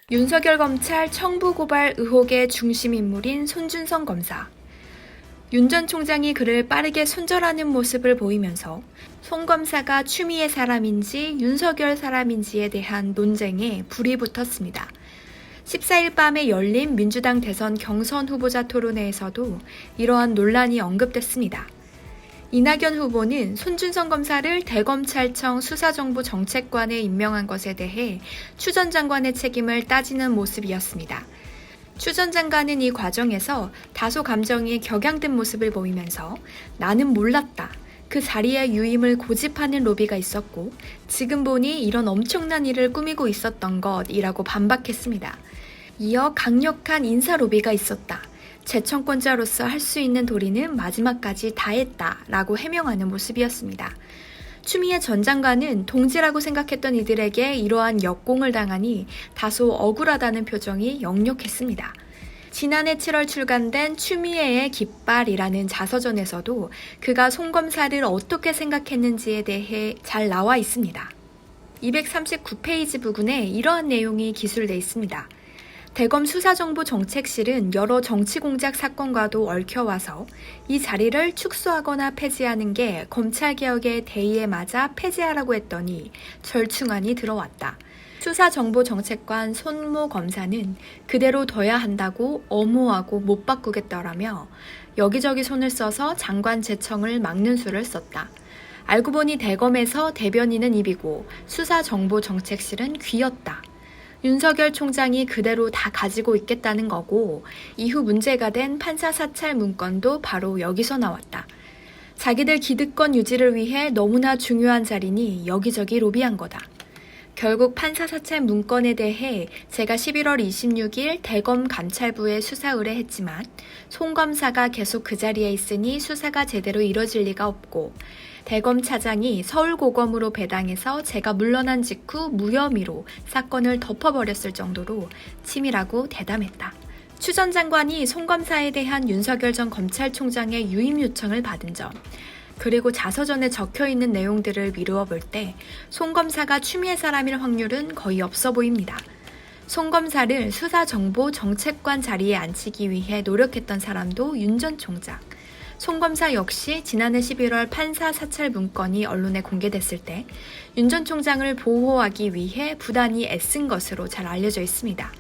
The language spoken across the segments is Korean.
윤석열 검찰 청부 고발 의혹의 중심 인물인 손준성 검사. 윤 전 총장이 그를 빠르게 손절하는 모습을 보이면서 손 검사가 추미애 사람인지 윤석열 사람인지에 대한 논쟁에 불이 붙었습니다. 14일 밤에 열린 민주당 대선 경선 후보자 토론회에서도 이러한 논란이 언급됐습니다. 이낙연 후보는 손준성 검사를 대검찰청 수사정보정책관에 임명한 것에 대해 추 전 장관의 책임을 따지는 모습이었습니다. 추 전 장관은 이 과정에서 다소 감정이 격양된 모습을 보이면서 나는 몰랐다. 그 자리에 유임을 고집하는 로비가 있었고 지금 보니 이런 엄청난 일을 꾸미고 있었던 것이라고 반박했습니다. 이어 강력한 인사 로비가 있었다. 재청권자로서 할 수 있는 도리는 마지막까지 다했다 라고 해명하는 모습이었습니다. 추미애 전 장관은 동지라고 생각했던 이들에게 이러한 역공을 당하니 다소 억울하다는 표정이 역력했습니다. 지난해 7월 출간된 추미애의 깃발이라는 자서전에서도 그가 손 검사를 어떻게 생각했는지에 대해 잘 나와 있습니다. 239페이지 부분에 이러한 내용이 기술돼 있습니다. 대검 수사정보정책실은 여러 정치공작 사건과도 얽혀와서 이 자리를 축소하거나 폐지하는 게 검찰개혁의 대의에 맞아 폐지하라고 했더니 절충안이 들어왔다. 수사정보정책관 손모 검사는 그대로 둬야 한다고 엄오하고 못 바꾸겠더라며 여기저기 손을 써서 장관 제청을 막는 수를 썼다. 알고 보니 대검에서 대변인은 입이고 수사정보정책실은 귀였다. 윤석열 총장이 그대로 다 가지고 있겠다는 거고 이후 문제가 된 판사 사찰 문건도 바로 여기서 나왔다. 자기들 기득권 유지를 위해 너무나 중요한 자리니 여기저기 로비한 거다. 결국 판사 사찰 문건에 대해 제가 11월 26일 대검 감찰부에 수사 의뢰했지만 손 검사가 계속 그 자리에 있으니 수사가 제대로 이뤄질 리가 없고 대검 차장이 서울고검으로 배당해서 제가 물러난 직후 무혐의로 사건을 덮어버렸을 정도로 치밀하고 대담했다. 추 전 장관이 손 검사에 대한 윤석열 전 검찰총장의 유임 요청을 받은 점, 그리고 자서전에 적혀있는 내용들을 미루어 볼 때 손 검사가 추미애 사람일 확률은 거의 없어 보입니다. 손 검사를 수사정보정책관 자리에 앉히기 위해 노력했던 사람도 윤 전 총장. 손 검사 역시 지난해 11월 판사 사찰 문건이 언론에 공개됐을 때 윤 전 총장을 보호하기 위해 부단히 애쓴 것으로 잘 알려져 있습니다.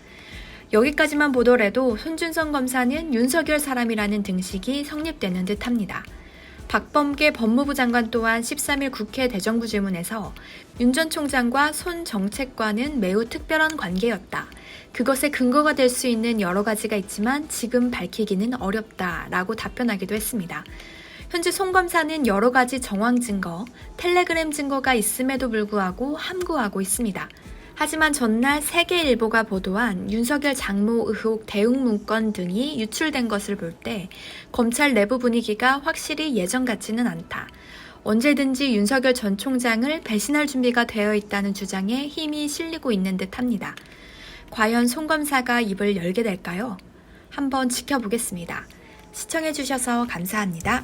여기까지만 보더라도 손준성 검사는 윤석열 사람이라는 등식이 성립되는 듯합니다. 박범계 법무부 장관 또한 13일 국회 대정부 질문에서 윤 전 총장과 손 정책관은 매우 특별한 관계였다. 그것에 근거가 될 수 있는 여러 가지가 있지만 지금 밝히기는 어렵다라고 답변하기도 했습니다. 현재 손 검사는 여러 가지 정황 증거, 텔레그램 증거가 있음에도 불구하고 함구하고 있습니다. 하지만 전날 세계일보가 보도한 윤석열 장모 의혹 대응 문건 등이 유출된 것을 볼 때 검찰 내부 분위기가 확실히 예전 같지는 않다. 언제든지 윤석열 전 총장을 배신할 준비가 되어 있다는 주장에 힘이 실리고 있는 듯합니다. 과연 손 검사가 입을 열게 될까요? 한번 지켜보겠습니다. 시청해주셔서 감사합니다.